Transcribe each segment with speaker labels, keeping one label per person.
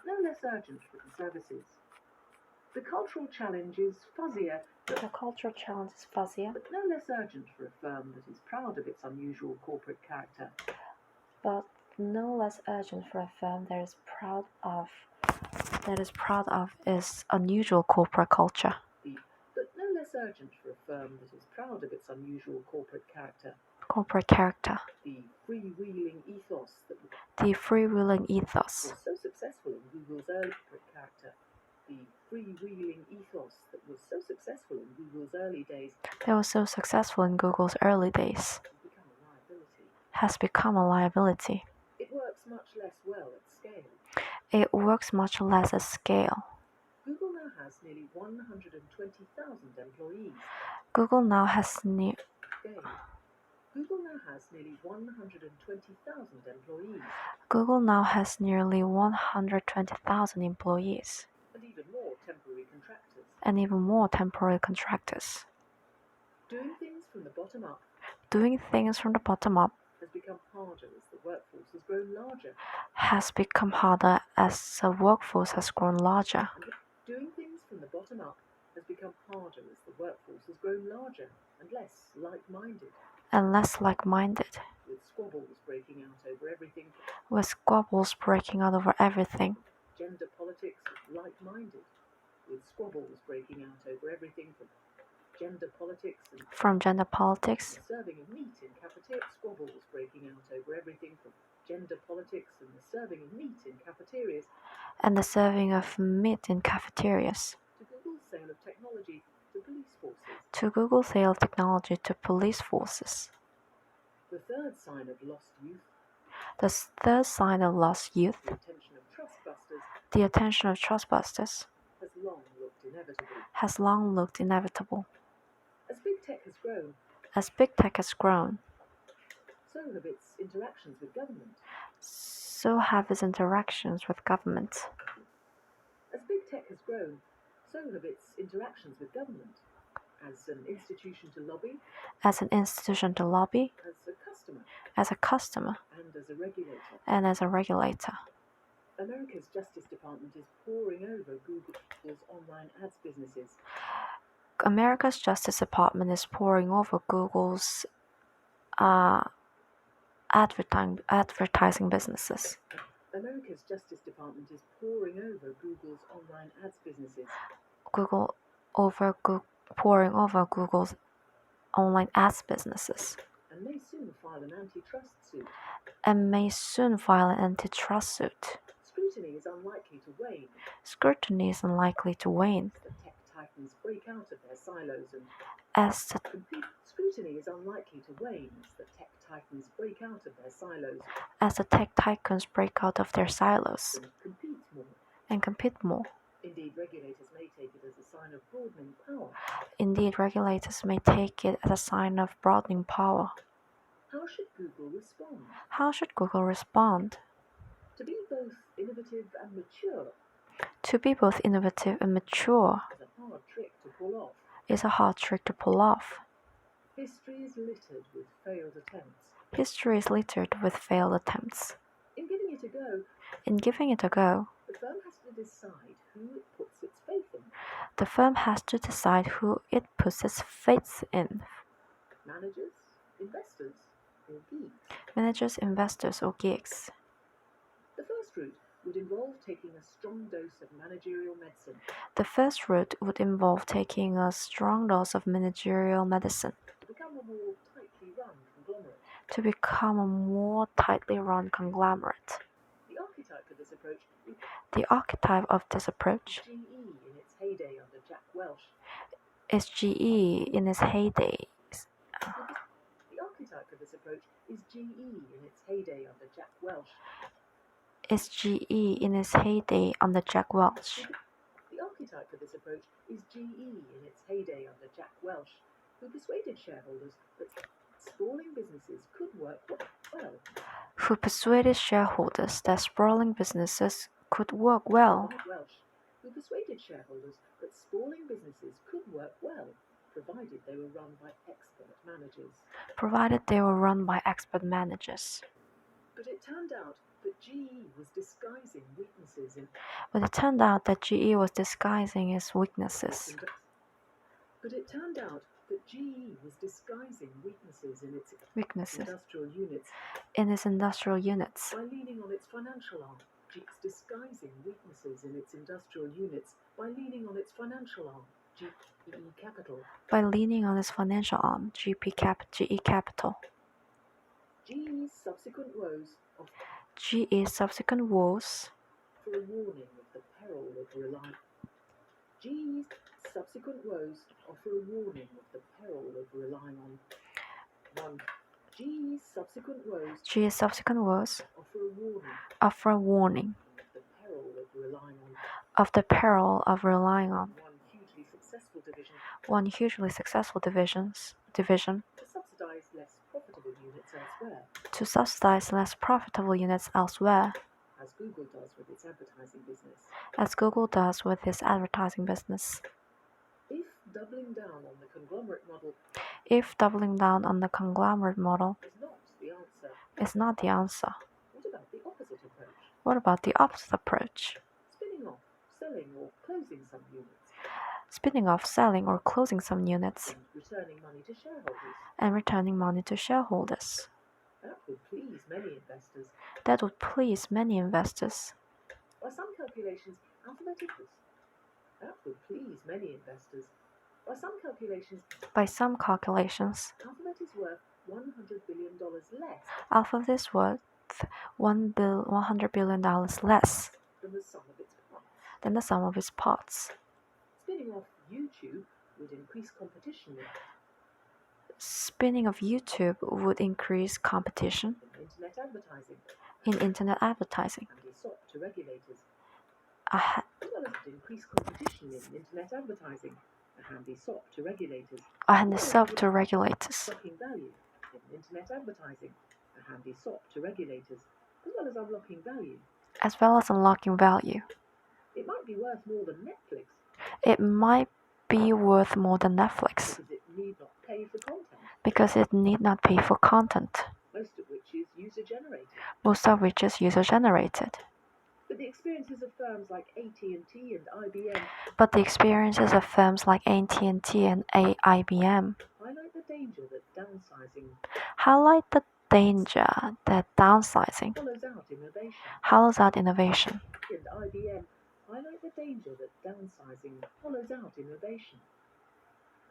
Speaker 1: no less urgent for the services. The cultural challenge is fuzzier, but
Speaker 2: no less urgent for a firm that is proud of its unusual corporate character.
Speaker 1: But no less urgent for a firm that is proud of its unusual corporate culture.
Speaker 2: But no less urgent for a firm that is proud of its unusual corporate character. The freewheeling ethos that was so successful in Google's early corporate character. The freewheeling ethos that was so successful in Google's early days
Speaker 1: has become a liability.
Speaker 2: It works much less well at scale. Google now has nearly 120,000 employees.
Speaker 1: Google now has nearly
Speaker 2: Google now has nearly 120,000 employees.
Speaker 1: Google now has nearly 120,000 employees
Speaker 2: And even more temporary contractors. Doing things from the bottom up has become harder as the workforce has grown larger. Doing things from the bottom up has become harder as the workforce has grown larger and less like-minded. With squabbles breaking out over everything. Gender politics is like-minded. With squabbles breaking out over everything from gender politics and the serving of meat in cafeterias. Squabbles breaking out over everything from gender politics and the serving of meat in cafeterias. To Google's sale of technology to police forces. The third sign of lost youth,
Speaker 1: the attention of trustbusters,
Speaker 2: has long looked inevitable. As big tech has grown, so have its interactions with government. As big tech has grown, so have its interactions with government. As an institution to lobby,
Speaker 1: as a customer,
Speaker 2: and as a regulator. America's Justice Department is poring over Google's online ads businesses.
Speaker 1: America's Justice Department is poring over Google's advertising businesses.
Speaker 2: America's Justice Department is poring over Google's online ads businesses.
Speaker 1: Poring over Google's online ads businesses.
Speaker 2: And may soon file an antitrust suit. Scrutiny is unlikely to wane. The tech titans break out of their silos and Scrutiny is unlikely to wane as the tech titans break out of their silos.
Speaker 1: And compete more.
Speaker 2: Indeed, regulators may take it as a sign of broadening power. How should Google respond? To be both innovative and mature
Speaker 1: is a hard trick to pull off.
Speaker 2: History is littered with failed attempts.
Speaker 1: In giving it a go,
Speaker 2: the firm has to decide who it puts its faith in.
Speaker 1: Managers, investors, or geeks.
Speaker 2: The first route would involve taking a strong dose of managerial medicine. To become a more tightly run conglomerate.
Speaker 1: The archetype of this approach
Speaker 2: is GE in its heyday under Jack Welch. The archetype for this approach is GE in its heyday under Jack Welch, who persuaded shareholders that sprawling businesses could work well. Provided they were run by expert managers.
Speaker 1: But it turned out
Speaker 2: that GE was disguising weaknesses in.
Speaker 1: But it turned out that GE was disguising its weaknesses.
Speaker 2: But it turned out that GE was disguising weaknesses in its industrial units.
Speaker 1: In its industrial units.
Speaker 2: By leaning on its financial arm, GE's disguising weaknesses in its industrial units. By leaning on its financial arm, GE Capital.
Speaker 1: By leaning on its financial arm, GE Capital.
Speaker 2: GE's subsequent woes.
Speaker 1: GE's subsequent woes.
Speaker 2: For a warning of the peril of relying. GE's subsequent woes offer a warning of the peril of relying on. 1. GE's subsequent woes
Speaker 1: offer a warning
Speaker 2: of the peril of relying on.
Speaker 1: One hugely successful division
Speaker 2: to subsidize less profitable units elsewhere.
Speaker 1: As Google does with its advertising business. If doubling down on the conglomerate model is not the answer, what about the opposite approach? Spinning off, selling, or closing some units and returning money to shareholders. That would please many investors.
Speaker 2: By some calculations, Alphabet is worth $100 billion less.
Speaker 1: Alphabet is worth $100 billion less
Speaker 2: than the sum of its parts.
Speaker 1: Spinning off YouTube would increase competition in internet advertising. A handy SOP to regulators. As well as unlocking value.
Speaker 2: It might be worth more than Netflix.
Speaker 1: Because it need not pay for content. Most of which is user generated.
Speaker 2: But the experiences of firms like AT&T and IBM
Speaker 1: highlight the danger that downsizing hollows out innovation.
Speaker 2: And IBM highlight the danger that downsizing hollows out innovation.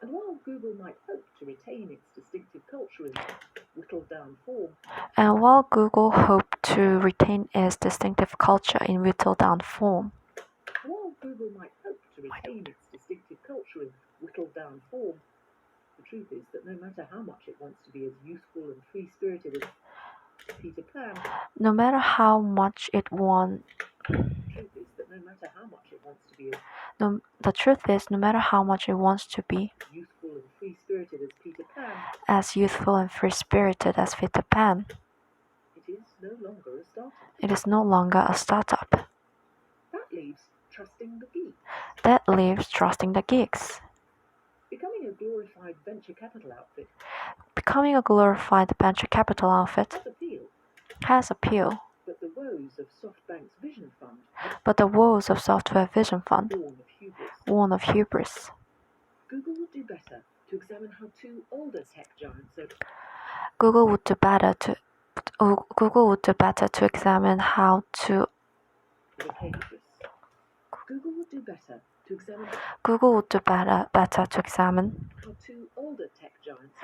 Speaker 2: And while Google might hope to retain its distinctive culture in whittled down form, the truth is that no matter how much it wants to be as youthful and free-spirited as Peter Pan,
Speaker 1: no matter how much it wants to be as youthful and free-spirited as Peter Pan,
Speaker 2: it is no longer a startup.
Speaker 1: That leaves trusting the geeks.
Speaker 2: Becoming a glorified venture capital outfit
Speaker 1: has appeal.
Speaker 2: But the woes of SoftBank's Vision Fund,
Speaker 1: Software Vision Fund, born of hubris.
Speaker 2: Google would do better to examine how two older tech giants
Speaker 1: Google would do better to examine how two
Speaker 2: older tech giants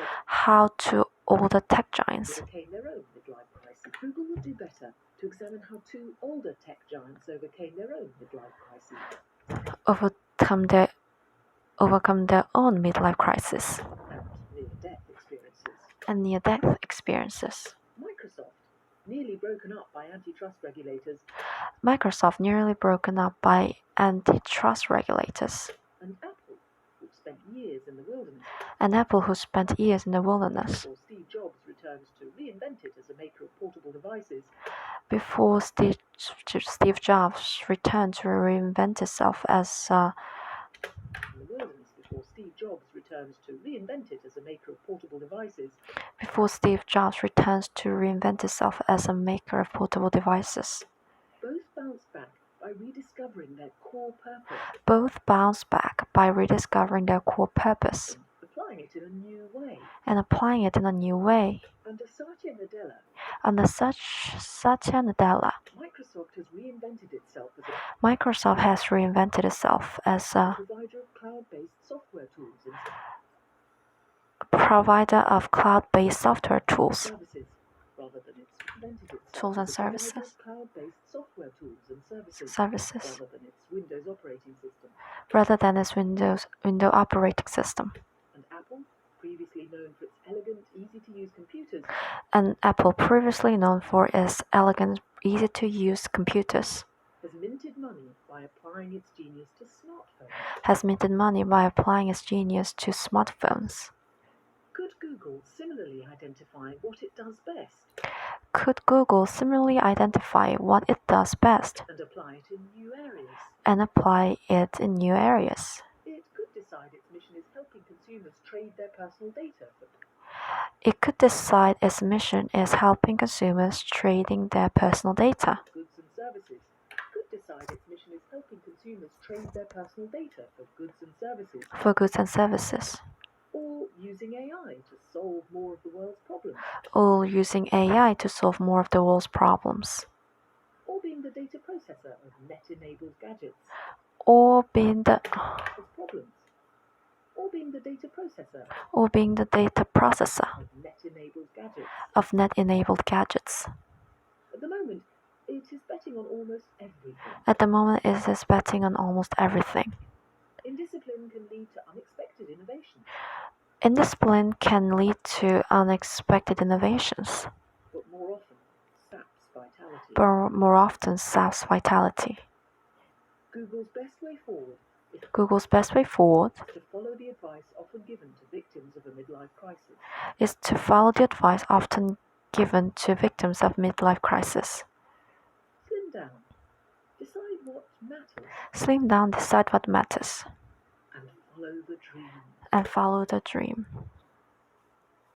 Speaker 2: overcame their own midlife crisis. Google would do better to examine how two older tech giants overcame their own midlife crisis.
Speaker 1: Overcome their own midlife crisis
Speaker 2: and
Speaker 1: near-death experiences.
Speaker 2: Microsoft, nearly broken up by antitrust regulators. And Apple, who spent years in the wilderness. Before Steve Jobs returns to reinvent it as a maker of portable devices.
Speaker 1: Before Steve Jobs returned to reinvent itself as
Speaker 2: Before Steve Jobs returns to reinvent it as a maker of portable devices.
Speaker 1: Before Steve Jobs returns to reinvent itself as a maker of portable devices.
Speaker 2: Both bounce back by rediscovering their core purpose.
Speaker 1: Both bounce back by rediscovering their core purpose.
Speaker 2: Applying it in a new way.
Speaker 1: And applying it in a new way.
Speaker 2: Under Satya Nadella.
Speaker 1: Microsoft has reinvented itself as a provider of cloud-based software tools. Tools and services. Rather than its Windows operating system.
Speaker 2: And Apple, previously known for its elegant, easy-to-use computers.
Speaker 1: And Apple, previously known for its elegant, easy-to-use computers.
Speaker 2: Has minted money by applying its genius to smartphones. Could Google similarly identify what it does best? And apply it in new areas. It could decide its mission is helping consumers trade their personal data for goods and services. Could decide its mission is helping consumers trade their personal data for goods and services. Or using AI to solve more of the world's problems. Or being the data processor of net-enabled gadgets.
Speaker 1: Or being the data processor of net-enabled gadgets.
Speaker 2: At the moment, it is betting on almost everything. Indiscipline can lead to unexpected innovations. But more often saps vitality. Google's best way forward is to follow the advice often given to victims of a midlife crisis. Slim down, decide what matters. And follow the dream.